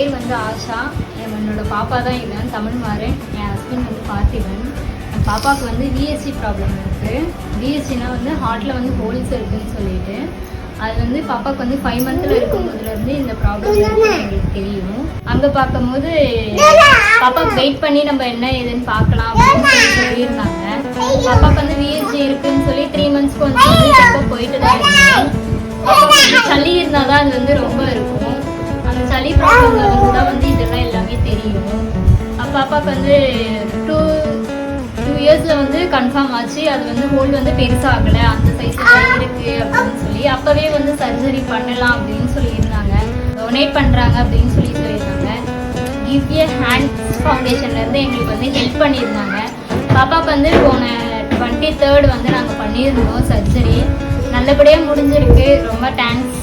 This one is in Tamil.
பேர் வந்து ஆஷா. என்னோட பாப்பா தான் இவன், தமிழ்மாறன். என் ஹஸ்பண்ட் வந்து பார்த்திபன். என் பாப்பாவுக்கு வந்து விஎஸ்சி ப்ராப்ளம் இருக்குது. விஎஸ்சினா வந்து ஹார்ட்டில் வந்து ஹோல்ஸ் இருக்குதுன்னு சொல்லிட்டு அது வந்து பாப்பாவுக்கு வந்து 5 மந்த்தில் இருக்கும்போதுலேருந்து இந்த ப்ராப்ளம் இருக்குன்னு எங்களுக்கு தெரியும். அங்கே பார்க்கும்போது பாப்பாவுக்கு வெயிட் பண்ணி நம்ம என்ன ஏதுன்னு பார்க்கலாம் அப்படின்னு சொல்லியிருந்தாங்க. பாப்பாவுக்கு வந்து விஎஸ்சி இருக்குதுன்னு சொல்லி 3 மந்த்ஸ்க்கு வந்து செக்கப் போயிட்டு தான் இருந்தோம். பாப்பாவுக்கு சளி இருந்தால் தான் அது வந்து ரொம்ப இருக்கும். அந்த சளி ப்ராப்ளம் தான் வந்து இதெல்லாம் எல்லாமே தெரியும். பாப்பாவுக்கு வந்து 2 இயர்ஸில் வந்து கன்ஃபார்ம் ஆச்சு. அது வந்து ஹோல் வந்து பெருசாகலை, அந்த சைஸில் தான் இருக்குது அப்படின்னு சொல்லி அப்போவே வந்து சர்ஜரி பண்ணலாம் அப்படின்னு சொல்லியிருந்தாங்க. டொனேட் பண்ணுறாங்க அப்படின்னு சொல்லியிருந்தாங்க. கிவ் எ ஹேண்ட்ஸ் ஃபவுண்டேஷன்லேருந்து எங்களுக்கு வந்து ஹெல்ப் பண்ணியிருந்தாங்க. பாப்பாவுக்கு வந்து போன 23rd வந்து நாங்கள் பண்ணியிருந்தோம் சர்ஜரி. நல்லபடியாக முடிஞ்சிருக்கு. ரொம்ப தேங்க்ஸ்.